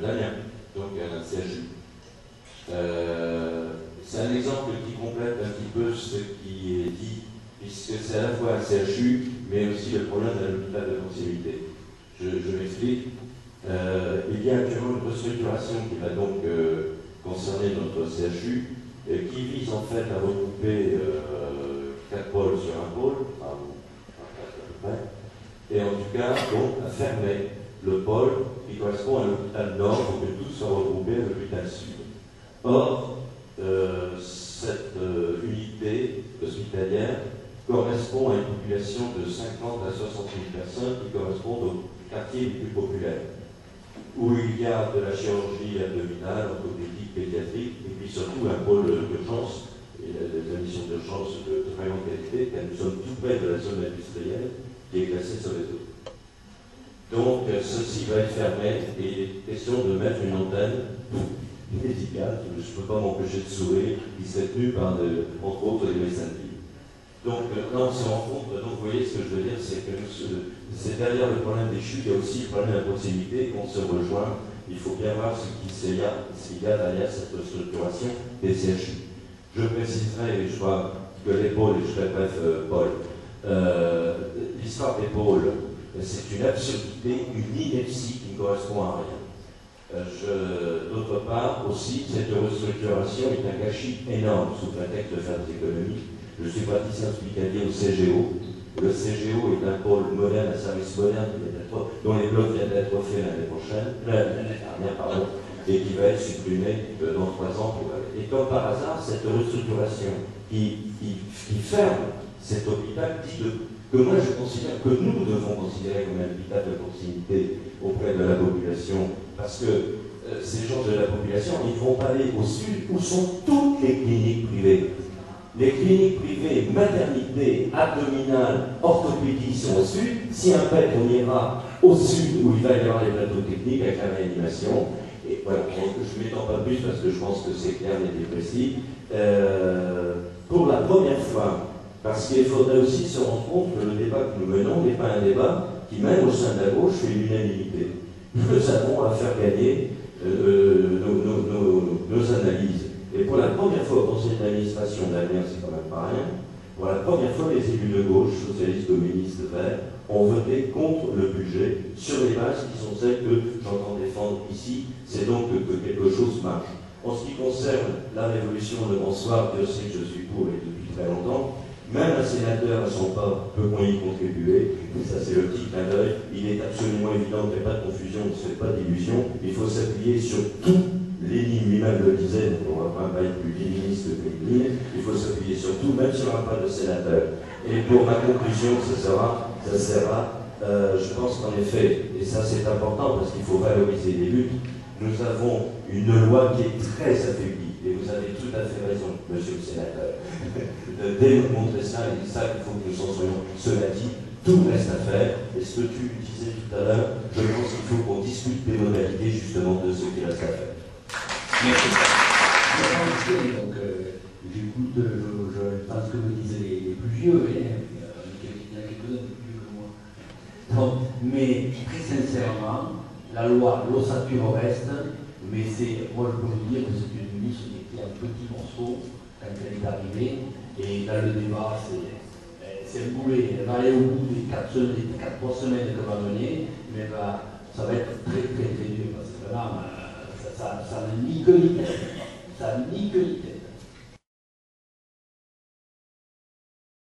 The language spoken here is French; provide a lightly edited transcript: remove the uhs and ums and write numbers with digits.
d'Amiens, donc un CHU. C'est un exemple qui complète un petit peu ce qui est dit, puisque c'est à la fois un CHU, mais aussi le problème de l'hôpital de proximité. Je m'explique. Il y a actuellement une restructuration qui va donc concerner notre CHU, qui vise en fait à regrouper 4 pôles sur un pôle, à peu près, et en tout cas donc à fermer le pôle qui correspond à l'hôpital nord pour que tout soit regroupé à l'hôpital sud. Or, cette unité hospitalière correspond à une population de 50 à 60 000 personnes qui correspondent aux quartiers les plus populaires, où il y a de la chirurgie abdominale, orthopédique, pédiatrique, et puis surtout un pôle d'urgence, et des admissions d'urgence de très grande qualité, car nous sommes tout près de la zone industrielle qui est classée sur les autres. Donc, ceci va être fermé, et il est question de mettre une antenne médicale, je ne peux pas m'empêcher de sourire, qui serait tenue par, entre autres, les médecins de ville. Donc, là, on se rend compte, donc vous voyez ce que je veux dire, c'est que c'est derrière le problème des chutes, il y a aussi le problème de la proximité, qu'on se rejoint. Il faut bien voir ce qu'il y a derrière cette structuration des CHU. Je préciserai, je crois, que les pôles, et je serai bref, Paul, l'histoire des pôles, c'est une absurdité, une ineptie qui ne correspond à rien. D'autre part, aussi, cette restructuration est un gâchis énorme sous prétexte de faire des économies. Je suis praticien hospitalier au CGO. Le CGO est un pôle moderne, un service moderne dont les blocs viennent d'être faits l'année dernière, et qui va être supprimé dans 3 ans. Et comme par hasard, cette restructuration qui ferme cet hôpital dit que moi je considère que nous devons considérer comme un hôpital de proximité auprès de la population, parce que ces gens de la population, ils ne vont pas aller au sud où sont toutes les cliniques privées. Les cliniques privées, maternité, abdominale, orthopédie sont au sud. Si un fait, on ira au sud où il va y avoir les plateaux techniques avec la réanimation. Et voilà, je ne m'étends pas plus parce que je pense que c'est clair et précis. Pour la première fois, parce qu'il faudrait aussi se rendre compte que le débat que nous menons n'est pas un débat qui, même au sein de la gauche, fait l'unanimité. Nous avons à faire gagner nos analyses. Et pour la première fois au conseil d'administration d'Amiens, c'est quand même pas rien, pour la première fois, les élus de gauche, socialistes, communistes, verts, ont voté contre le budget sur les bases qui sont celles que j'entends défendre ici. C'est donc que quelque chose marche. En ce qui concerne la révolution de bonsoir, Dieu sait que je suis pour et depuis très longtemps. Même un sénateur à son pas peut y contribuer, et ça c'est le petit clin d'œil. Il est absolument évident qu'il n'y a pas de confusion, on ne se fait pas d'illusion. Il faut s'appuyer sur tout. Lénine lui-même le disait, donc on ne va pas être plus léniniste que Lénine, il faut s'appuyer sur tout, même si on n'a pas de sénateur. Et pour ma conclusion, ça sera, je pense qu'en effet, et ça c'est important parce qu'il faut valoriser les luttes, nous avons une loi qui est très affaiblie, et vous avez tout à fait raison, monsieur le sénateur, de démontrer ça, et ça il faut que nous en soyons. Cela dit, tout reste à faire, et ce que tu disais tout à l'heure, je pense qu'il faut qu'on discute des modalités justement de ce qui reste à faire. Merci. Donc, j'écoute, je pense que me disaient les plus vieux, il y en a quelques-uns plus vieux que moi. Donc, mais très sincèrement, la loi, l'ossature reste, mais moi je peux vous dire que c'est une liste qui était un petit morceau quand elle est arrivée, et dans le débat, c'est un boulet. Elle va aller au bout des 3 semaines qu'elle va mener, mais ça va être très très très dur, parce que vraiment, ça n'a ni queue ni tête. Ça n'a ni queue ni tête.